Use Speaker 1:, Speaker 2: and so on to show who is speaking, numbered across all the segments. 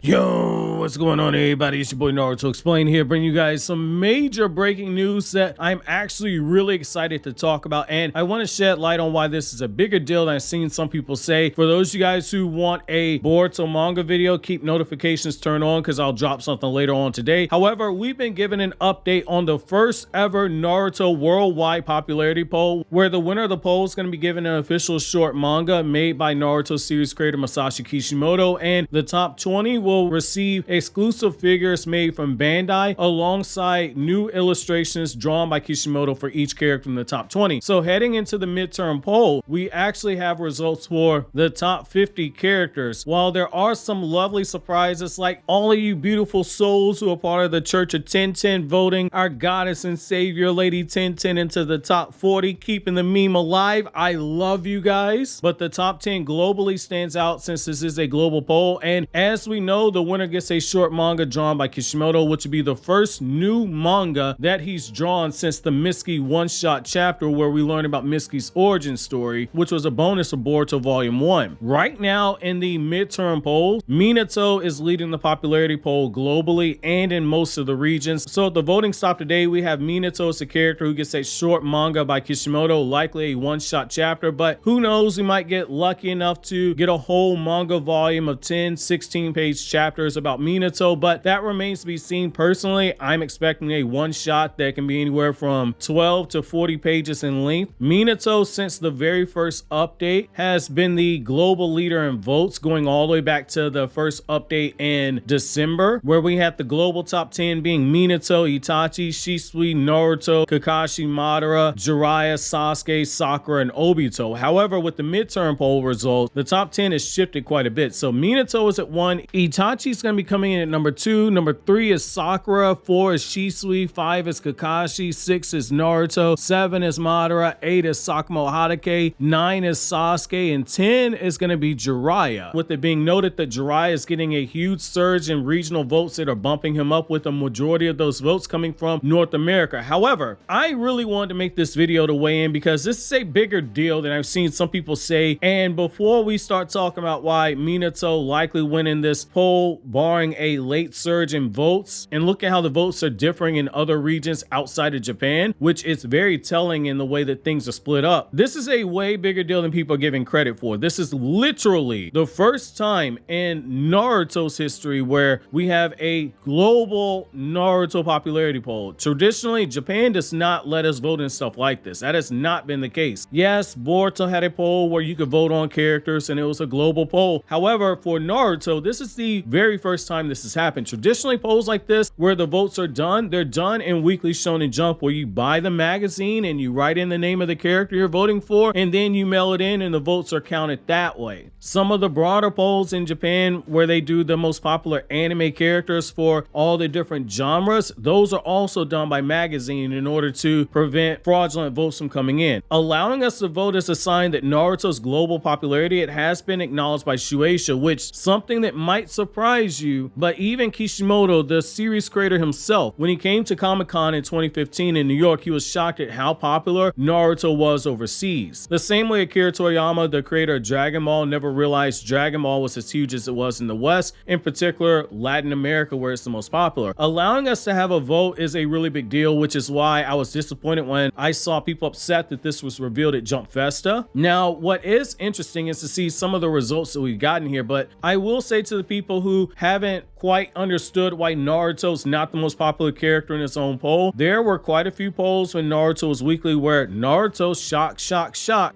Speaker 1: Yo, what's going on, everybody? It's your boy Naruto Explain here, bringing you guys some major breaking news that I'm actually really excited to talk about, and I want to shed light on why this is a bigger deal than I've seen some people say. For those of you guys who want a Boruto manga video, keep notifications turned on because I'll drop something later on today. However, we've been given an update on the first ever Naruto worldwide popularity poll, where the winner of the poll is going to be given an official short manga made by Naruto series creator Masashi Kishimoto, and the top 20 will receive exclusive figures made from Bandai alongside new illustrations drawn by Kishimoto for each character in the top 20. So heading into the midterm poll, we actually have results for the top 50 characters. While there are some lovely surprises, like all of you beautiful souls who are part of the Church of 1010 voting our goddess and savior Lady 1010 into the top 40, keeping the meme alive. I love you guys. But the top 10 globally stands out since this is a global poll, and as we know, the winner gets a short manga drawn by Kishimoto, which would be the first new manga that he's drawn since the Mitsuki one-shot chapter where we learn about Mitsuki's origin story, which was a bonus of Boruto Volume 1. Right now in the midterm poll, Minato is leading the popularity poll globally and in most of the regions. So at the voting stop today, we have Minato as a character who gets a short manga by Kishimoto, likely a one-shot chapter, but who knows, we might get lucky enough to get a whole manga volume of 10, 16-page chapters about Minato, but that remains to be seen. Personally, I'm expecting a one-shot that can be anywhere from 12 to 40 pages in length. Minato, since the very first update, has been the global leader in votes, going all the way back to the first update in December, where we had the global top 10 being Minato, Itachi, Shisui, Naruto, Kakashi, Madara, Jiraiya, Sasuke, Sakura, and Obito. However, with the midterm poll results, the top 10 has shifted quite a bit. So Minato is at 1, Itachi's going to be coming in at number 2, number 3 is Sakura, 4 is Shisui, 5 is Kakashi, 6 is Naruto, 7 is Madara, 8 is Sakamo Hatake, 9 is Sasuke, and 10 is going to be Jiraiya, with it being noted that Jiraiya is getting a huge surge in regional votes that are bumping him up, with a majority of those votes coming from North America. However, I really wanted to make this video to weigh in because this is a bigger deal than I've seen some people say, and before we start talking about why Minato likely winning this poll, barring a late surge in votes, and look at how the votes are differing in other regions outside of Japan, which is very telling in the way that things are split up. This is a way bigger deal than people are giving credit for. This is literally the first time in Naruto's history where we have a global Naruto popularity poll. Traditionally, Japan does not let us vote in stuff like this. That has not been the case. Yes, Boruto had a poll where you could vote on characters and it was a global poll. However, for Naruto, this is the very first time this has happened. Traditionally, polls like this, where the votes are done, they're done in Weekly Shonen Jump, where you buy the magazine and you write in the name of the character you're voting for, and then you mail it in and the votes are counted that way. Some of the broader polls in Japan, where they do the most popular anime characters for all the different genres, those are also done by magazine in order to prevent fraudulent votes from coming in. Allowing us to vote is a sign that Naruto's global popularity, it has been acknowledged by Shueisha, which something that might surprise you, but even Kishimoto, the series creator himself, when he came to Comic-Con in 2015 in New York, he was shocked at how popular Naruto was overseas. The same way Akira Toriyama, the creator of Dragon Ball, never realized Dragon Ball was as huge as it was in the West, in particular Latin America, where it's the most popular. Allowing us to have a vote is a really big deal, which is why I was disappointed when I saw people upset that this was revealed at Jump Festa. Now, what is interesting is to see some of the results that we've gotten here, but I will say to the people who haven't quite understood why Naruto's not the most popular character in its own poll, there were quite a few polls when Naruto was weekly where Naruto, shock,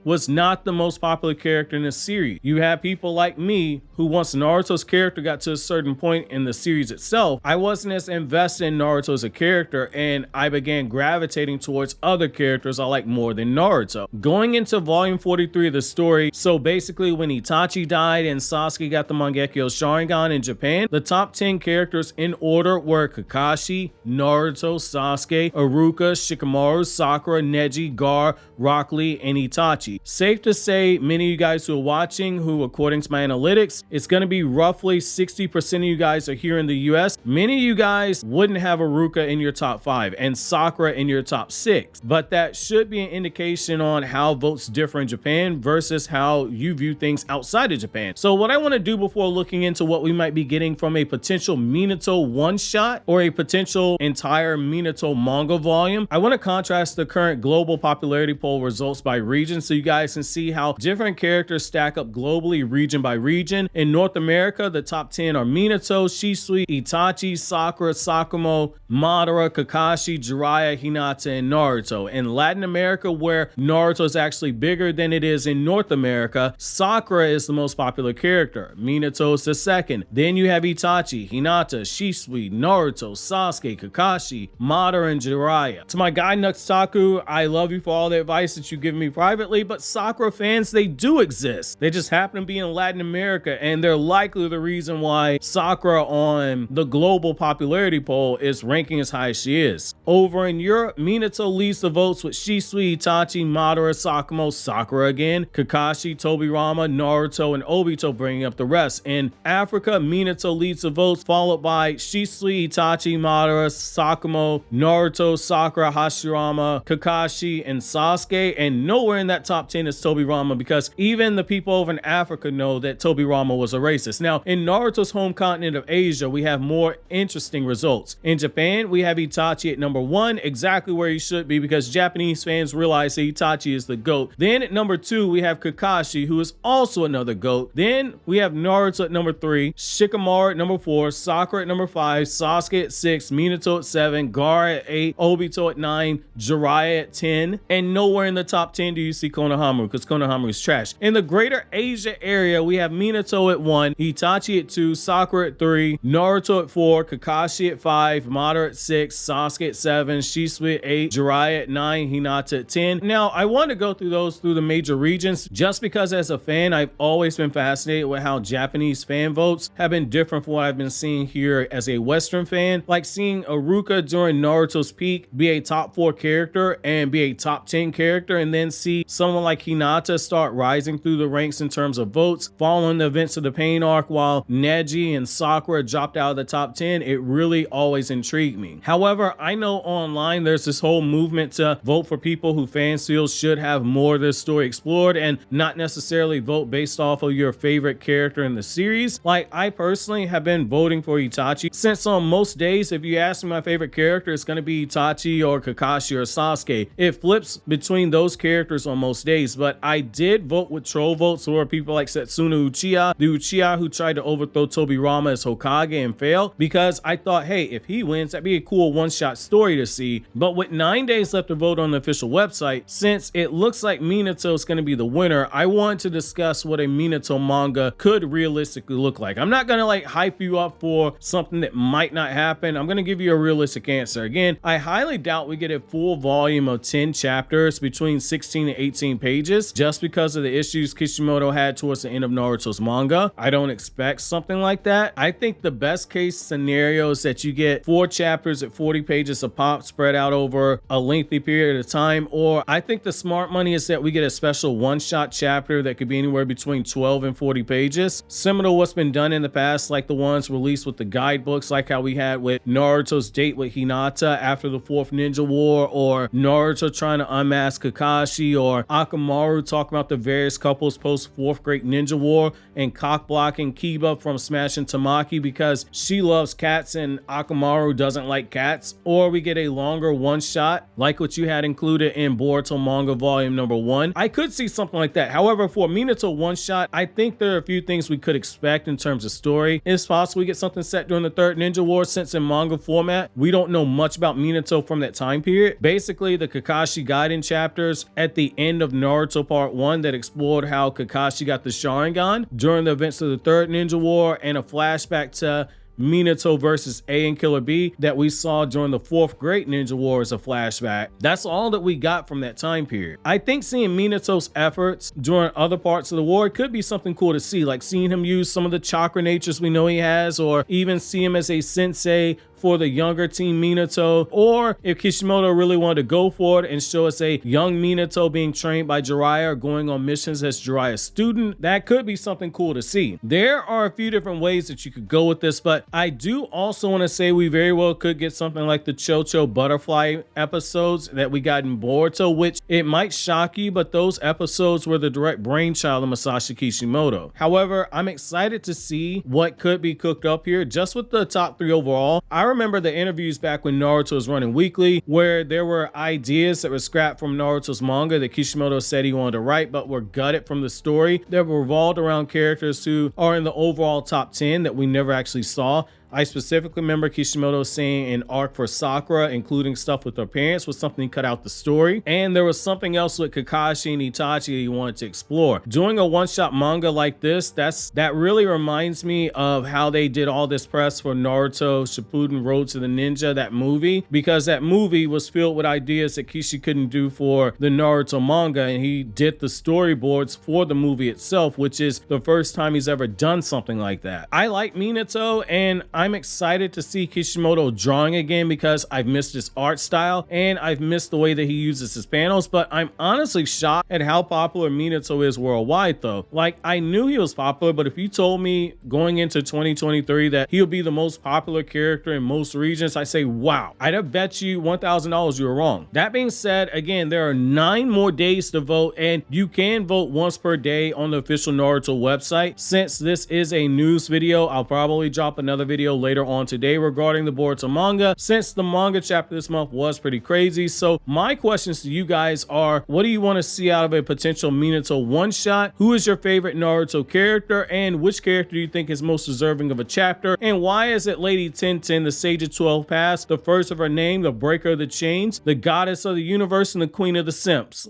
Speaker 1: was not the most popular character in the series. You have people like me who, once Naruto's character got to a certain point in the series itself, I wasn't as invested in Naruto as a character, and I began gravitating towards other characters I like more than Naruto. Going into volume 43 of the story, so basically when Itachi died and Sasuke got the Mangekyo Sharingan in Japan, the top 10 characters in order were Kakashi, Naruto, Sasuke, Iruka, Shikamaru, Sakura, Neji, Gar, Rock Lee, and Itachi. Safe to say, many of you guys who are watching, who according to my analytics, it's going to be roughly 60% of you guys are here in the US. Many of you guys wouldn't have Iruka in your top 5 and Sakura in your top 6, but that should be an indication on how votes differ in Japan versus how you view things outside of Japan. So what I want to do before looking into what we might be getting from a potential Minato one-shot or a potential entire Minato manga volume. I want to contrast the current global popularity poll results by region so you guys can see how different characters stack up globally, region by region. In North America, the top 10 are Minato, Shisui, Itachi, Sakura, Sakumo, Madara, Kakashi, Jiraiya, Hinata, and Naruto. In Latin America, where Naruto is actually bigger than it is in North America, Sakura is the most popular character. Minato is the second. Then you have Itachi, Hinata, Shisui, Naruto, Sasuke, Kakashi, Madara, and Jiraiya. To my guy Nuxtaku, I love you for all the advice that you give me privately, but Sakura fans, they do exist. They just happen to be in Latin America, and they're likely the reason why Sakura on the global popularity poll is ranking as high as she is. Over in Europe, Minato leads the votes with Shisui, Itachi, Madara, Sakumo, Sakura again, Kakashi, Tobirama, Naruto, and Obito bringing up the rest. In Africa, Minato leads the votes, followed by Shisui, Itachi, Madara, Sakumo, Naruto, Sakura, Hashirama, Kakashi, and Sasuke. And nowhere in that top 10 is Tobirama, because even the people over in Africa know that Tobirama was a racist. Now, in Naruto's home continent of Asia, we have more interesting results. In Japan, we have Itachi at number 1, exactly where he should be, because Japanese fans realize that Itachi is the GOAT. Then at number 2, we have Kakashi, who is also another GOAT. Then we have Naruto at number 3, Shikamaru at number 4, Sakura at number 5, Sasuke at 6, Minato at 7, Gaara at 8, Obito at 9, Jiraiya at 10, and nowhere in the top 10 do you see Konohamaru, because Konohamaru is trash. In the greater Asia area, we have Minato at 1, Itachi at 2, Sakura at 3, Naruto at 4, Kakashi at 5, Madara at 6, Sasuke at 7, Shisui at 8, Jiraiya at 9, Hinata at 10. Now, I want to go through those through the major regions just because as a fan, I've always been fascinated with how Japanese fan votes have been different from what I've been seeing here as a Western fan. Like seeing Iruka during Naruto's peak be a top 4 character and be a top 10 character, and then see someone like Hinata start rising through the ranks in terms of votes following the events of the Pain arc, while Neji and Sakura dropped out of the top 10. It really always intrigued me. However, I know online there's this whole movement to vote for people who fans feel should have more of this story explored and not necessarily vote based off of your favorite character in the series. Like, I personally have been voting for Itachi since on most days, if you ask me my favorite character, it's going to be Itachi or Kakashi or Sasuke. It flips between those characters on most days, but I did vote with troll votes for people like Setsuna Uchiha, the Uchiha who tried to overthrow Tobirama as Hokage and failed, because I thought, hey, if he wins, that'd be a cool one-shot story to see. But with 9 days left to vote on the official website, since it looks like Minato is going to be the winner, I want to discuss what a Minato manga could realistically look like. I'm not going to like hype you up for something that might not happen. I'm going to give you a realistic answer. Again, I highly doubt we get a full volume of 10 chapters between 16 and 18 pages just because of the issues Kishimoto had towards the end of Naruto's manga. I don't expect something like that. I think the best case scenario is that you get 4 chapters at 40 pages a pop spread out over a lengthy period of time, or I think the smart money is that we get a special one-shot chapter that could be anywhere between 12 and 40 pages, similar to what's been done in the past, like the ones released with the guidebooks, like how we had with Naruto's date with Hinata after the 4th Ninja War, or Naruto trying to unmask Kakashi, or Akamaru talking about the various couples post 4th Great Ninja War, and cock-blocking Kiba from smashing Tamaki because she loves cats and Akamaru doesn't like cats. Or we get a longer one-shot like what you had included in Boruto manga volume number 1. I could see something like that. However, for Minato one-shot, I think there are a few things we could expect in terms of story. It's possible we get something set during the 3rd Ninja War, since in manga format we don't know much about Minato from that time period. Basically, the Kakashi Gaiden chapters at the end of Naruto Part 1 that explored how Kakashi got the Sharingan during the events of the 3rd Ninja War, and a flashback to Minato versus A and Killer B that we saw during the 4th Great Ninja War as a flashback. That's all that we got from that time period. I think seeing Minato's efforts during other parts of the war could be something cool to see, like seeing him use some of the chakra natures we know he has, or even see him as a sensei for the younger team Minato, or if Kishimoto really wanted to go for it and show us a young Minato being trained by Jiraiya or going on missions as Jiraiya's student, that could be something cool to see. There are a few different ways that you could go with this, but I do also want to say we very well could get something like the Chocho Butterfly episodes that we got in Boruto, which it might shock you, but those episodes were the direct brainchild of Masashi Kishimoto. However, I'm excited to see what could be cooked up here just with the top 3 overall. I remember the interviews back when Naruto was running weekly where there were ideas that were scrapped from Naruto's manga that Kishimoto said he wanted to write but were gutted from the story that revolved around characters who are in the overall top 10 that we never actually saw. I specifically remember Kishimoto saying an arc for Sakura, including stuff with her parents, was something he cut out the story. And there was something else with Kakashi and Itachi that he wanted to explore. Doing a one-shot manga like this, that really reminds me of how they did all this press for Naruto Shippuden Road to the Ninja, that movie, because that movie was filled with ideas that Kishi couldn't do for the Naruto manga, and he did the storyboards for the movie itself, which is the first time he's ever done something like that. I like Minato, and I'm excited to see Kishimoto drawing again because I've missed his art style and I've missed the way that he uses his panels, but I'm honestly shocked at how popular Minato is worldwide though. Like, I knew he was popular, but if you told me going into 2023 that he'll be the most popular character in most regions, I say, wow. I'd have bet you $1,000 you were wrong. That being said, again, there are 9 more days to vote and you can vote once per day on the official Naruto website. Since this is a news video, I'll probably drop another video later on today regarding the Boruto manga, since the manga chapter this month was pretty crazy. So my questions to you guys are, what do you want to see out of a potential Minato one-shot? Who is your favorite Naruto character, and which character do you think is most deserving of a chapter? And why is it Lady Tenten, the Sage of 12 Paths, the first of her name, the breaker of the chains, the goddess of the universe, and the queen of the simps?